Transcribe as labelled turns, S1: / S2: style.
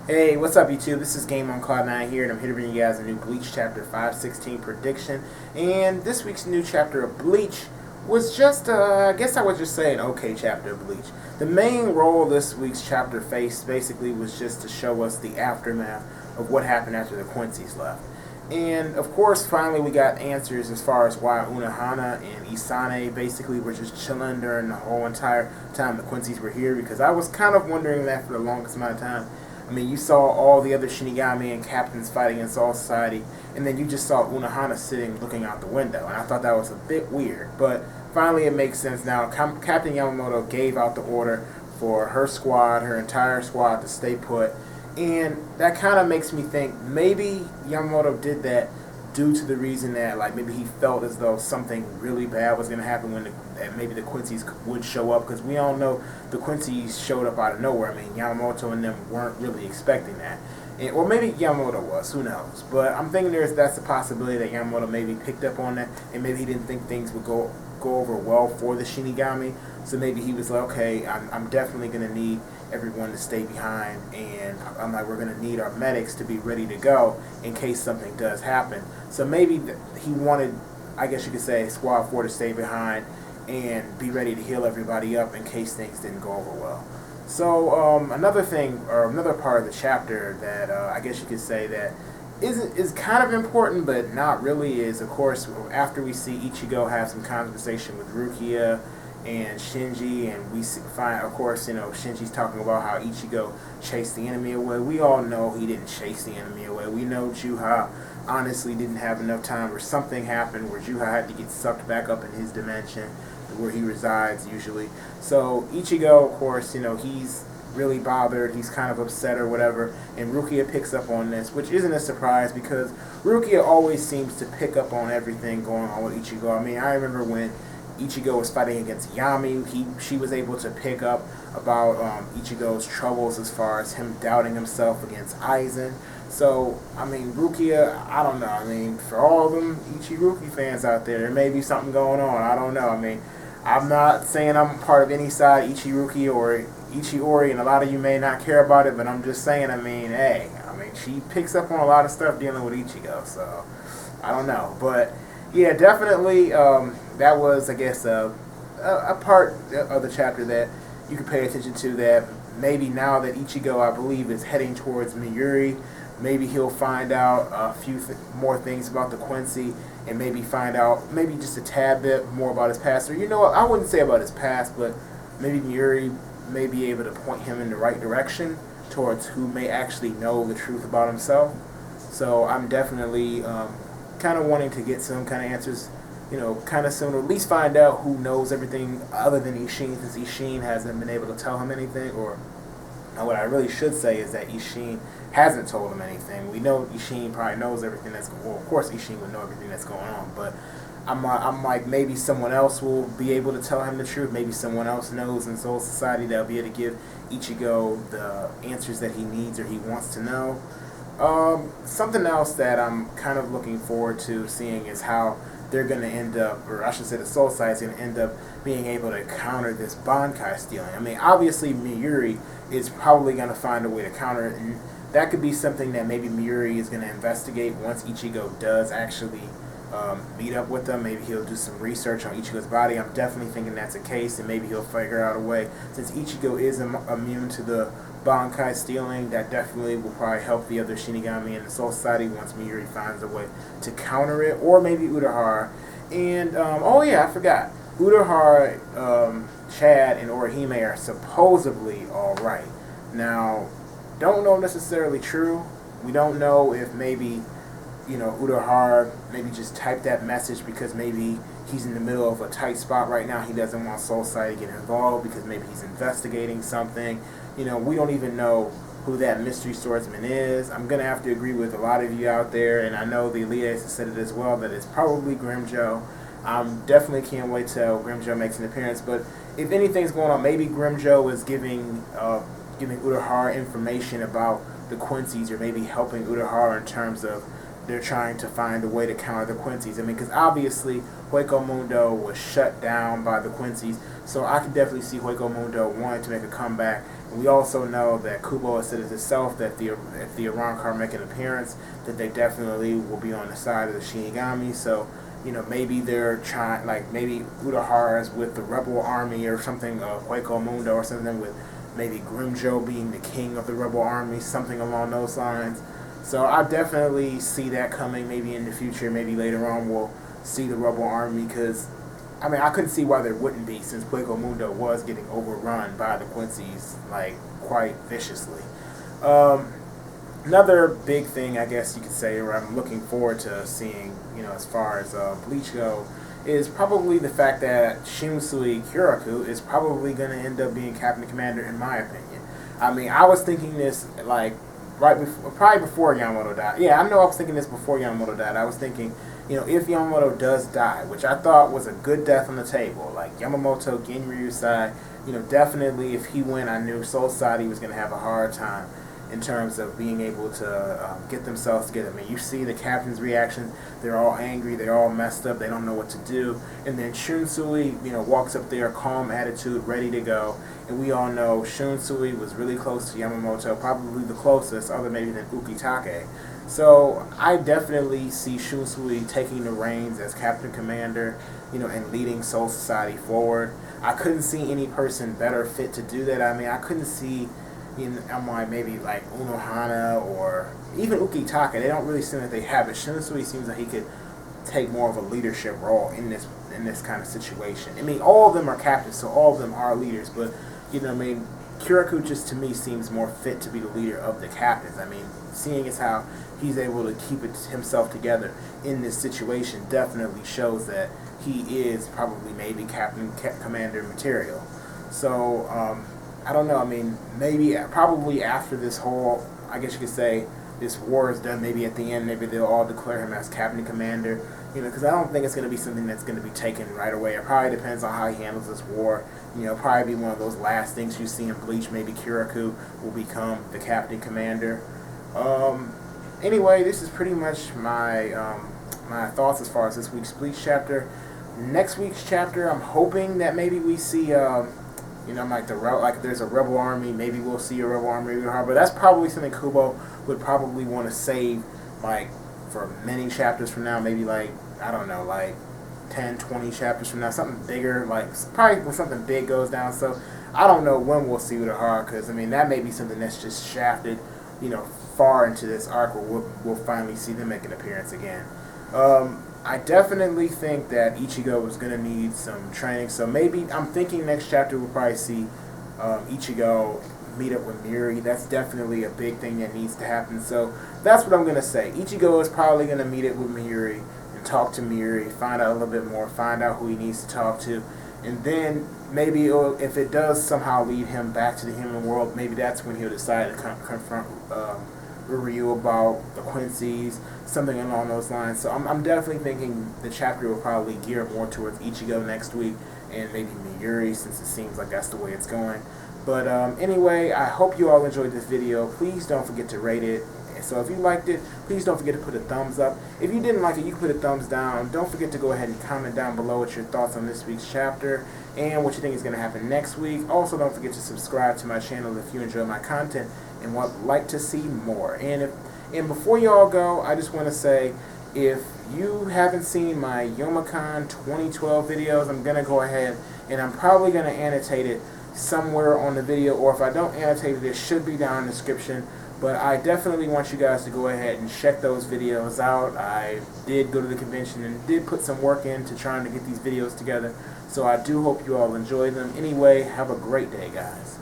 S1: Hey, what's up, YouTube? This is Game on Cloud 9 here, and I'm here to bring you guys a new Bleach Chapter 516 prediction. And this week's new chapter of Bleach was just, I guess I would just say an okay chapter of Bleach. The main role this week's chapter faced basically was just to show us the aftermath of what happened after the Quincy's left. And of course, finally we got answers as far as why Unohana and Isane basically were just chilling during the whole entire time the Quincy's were here, because I was kind of wondering that for the longest amount of time. I mean, you saw all the other Shinigami and captains fighting in Soul Society, and then you just saw Unohana sitting looking out the window, and I thought that was a bit weird. But finally it makes sense now. Captain Yamamoto gave out the order for her squad, her entire squad, to stay put, and that kind of makes me think maybe Yamamoto did that due to the reason that, like, maybe he felt as though something really bad was going to happen when maybe the Quincy's would show up, because we all know the Quincy's showed up out of nowhere. I mean, Yamamoto and them weren't really expecting that. Or maybe Yamamoto was, who knows. But I'm thinking that's a possibility that Yamamoto maybe picked up on that, and maybe he didn't think things would go over well for the Shinigami. So maybe he was like, okay, I'm definitely going to need everyone to stay behind, and I'm like, we're going to need our medics to be ready to go in case something does happen. So maybe he wanted, I guess you could say, Squad 4 to stay behind and be ready to heal everybody up in case things didn't go over well. So another thing, or another part of the chapter that I guess you could say that is kind of important but not really is, of course, after we see Ichigo have some conversation with Rukia and Shinji, and we find, of course, Shinji's talking about how Ichigo chased the enemy away. We all know he didn't chase the enemy away. We know Juha honestly didn't have enough time, or something happened where Juha had to get sucked back up in his dimension where he resides usually. So Ichigo, of course, he's really bothered, he's kind of upset or whatever, and Rukia picks up on this, which isn't a surprise because Rukia always seems to pick up on everything going on with Ichigo. I mean, I remember when Ichigo was fighting against Yami, she was able to pick up about Ichigo's troubles as far as him doubting himself against Aizen. So, I mean, Rukia, I don't know. I mean, for all of them Ichiruki fans out there may be something going on. I don't know. I mean, I'm not saying I'm part of any side, Ichiruki or Ichiori, and a lot of you may not care about it, but I'm just saying, I mean, hey, she picks up on a lot of stuff dealing with Ichigo, so I don't know. But yeah, definitely, that was, I guess, a part of the chapter that you could pay attention to, that maybe now that Ichigo, I believe, is heading towards Miyuri, maybe he'll find out a few more things about the Quincy, and maybe find out maybe just a tad bit more about his past. Or, I wouldn't say about his past, but maybe Miyuri may be able to point him in the right direction towards who may actually know the truth about himself. So I'm definitely kind of wanting to get some kind of answers, kind of similar, at least find out who knows everything other than Ishin, since Ishin hasn't been able to tell him anything. Or what I really should say is that Ishin hasn't told him anything. We know Ishin probably knows everything that's going on. Well, of course Ishin would know everything that's going on, but I'm like, maybe someone else will be able to tell him the truth. Maybe someone else knows in Soul Society that'll be able to give Ichigo the answers that he needs or he wants to know. Something else that I'm kind of looking forward to seeing is how they're going to end up, or I should say the Soul Society is going to end up being able to counter this Bankai stealing. I mean, obviously Miyuri is probably going to find a way to counter it, and that could be something that maybe Miyuri is going to investigate once Ichigo does actually meet up with them. Maybe he'll do some research on Ichigo's body. I'm definitely thinking that's the case, and maybe he'll figure out a way, since Ichigo is immune to the Bankai stealing, that definitely will probably help the other Shinigami in the Soul Society once Miyuri finds a way to counter it. Or maybe Urahara. And, oh yeah, I forgot. Urahara, Chad, and Orihime are supposedly alright. Now, don't know necessarily true. We don't know if maybe, Urahara maybe just typed that message because maybe he's in the middle of a tight spot right now. He doesn't want Soul Society to get involved because maybe he's investigating something. We don't even know who that mystery swordsman is. I'm going to have to agree with a lot of you out there, and I know the Elias has said it as well, that it's probably Grimmjow. Definitely can't wait till Grimmjow makes an appearance, but if anything's going on, maybe Grimmjow is giving Urahara information about the Quincy's, or maybe helping Urahara in terms of they're trying to find a way to counter the Quincy's. I mean, because obviously Hueco Mundo was shut down by the Quincy's, so I can definitely see Hueco Mundo wanting to make a comeback We also know that Kubo has said it himself that if the Arrancar make an appearance, that they definitely will be on the side of the Shinigami. So, maybe they're trying, like maybe Urahara's with the Rebel Army or something, Hueco Mundo or something, with maybe Grimjo being the king of the Rebel Army, something along those lines. So I definitely see that coming maybe in the future. Maybe later on we'll see the Rebel Army, because I couldn't see why there wouldn't be, since Hueco Mundo was getting overrun by the Quincy's, like, quite viciously. Another big thing, I guess you could say, or I'm looking forward to seeing, as far as Bleach go, is probably the fact that Shunsui Kyoraku is probably going to end up being Captain Commander, in my opinion. I was thinking this, like, probably before Yamamoto died. Yeah, I know I was thinking this before Yamamoto died. I was thinking, if Yamamoto does die, which I thought was a good death on the table, like Yamamoto, Genryu side, definitely if he went, I knew Soul Society was going to have a hard time in terms of being able to get themselves together. You see the captain's reaction. They're all angry. They're all messed up. They don't know what to do. And then Shunsui, walks up there, calm attitude, ready to go. And we all know Shunsui was really close to Yamamoto, probably the closest, other maybe than Ukitake. So I definitely see Shunsui taking the reins as Captain Commander, and leading Soul Society forward. I couldn't see any person better fit to do that. I couldn't see, maybe like Unohana or even Ukitake. They don't really seem like they have it. Shunsui seems like he could take more of a leadership role in this kind of situation. All of them are captains, so all of them are leaders, but Kyoraku just to me seems more fit to be the leader of the captains. Seeing as how he's able to keep himself together in this situation definitely shows that he is probably maybe Captain Commander material. So I don't know. Maybe probably after this whole, I guess you could say, this war is done, maybe at the end, maybe they'll all declare him as Captain Commander. Because I don't think it's going to be something that's going to be taken right away. It probably depends on how he handles this war. Probably be one of those last things you see in Bleach. Maybe Kyoraku will become the Captain Commander. Anyway, this is pretty much my my thoughts as far as this week's Bleach chapter. Next week's chapter, I'm hoping that maybe we see, like there's a Rebel Army. Maybe we'll see a Rebel Army, but that's probably something Kubo would probably want to save, like, for many chapters from now. Maybe like, I don't know, like 10, 20 chapters from now, something bigger, like probably when something big goes down. So I don't know when we'll see Urahara, because that may be something that's just shafted, far into this arc where we'll finally see them make an appearance again. I definitely think that Ichigo is going to need some training, so maybe I'm thinking next chapter we'll probably see Ichigo meet up with Miuri. That's definitely a big thing that needs to happen. So that's what I'm going to say. Ichigo is probably going to meet up with Miuri and talk to Miuri, find out a little bit more, find out who he needs to talk to, and then maybe if it does somehow lead him back to the human world, maybe that's when he'll decide to confront Ryu about the Quincy's, something along those lines. So I'm definitely thinking the chapter will probably gear more towards Ichigo next week, and maybe Miuri, since it seems like that's the way it's going. But anyway, I hope you all enjoyed this video. Please don't forget to rate it. So if you liked it, please don't forget to put a thumbs up. If you didn't like it, you can put a thumbs down. Don't forget to go ahead and comment down below with your thoughts on this week's chapter and what you think is going to happen next week. Also, don't forget to subscribe to my channel if you enjoy my content and would like to see more. And before y'all go, I just want to say, if you haven't seen my Youmacon 2012 videos, I'm going to go ahead and I'm probably going to annotate it somewhere on the video, or if I don't annotate it, it should be down in the description. But I definitely want you guys to go ahead and check those videos out. I did go to the convention and did put some work into trying to get these videos together, so I do hope you all enjoy them. Anyway, have a great day, guys.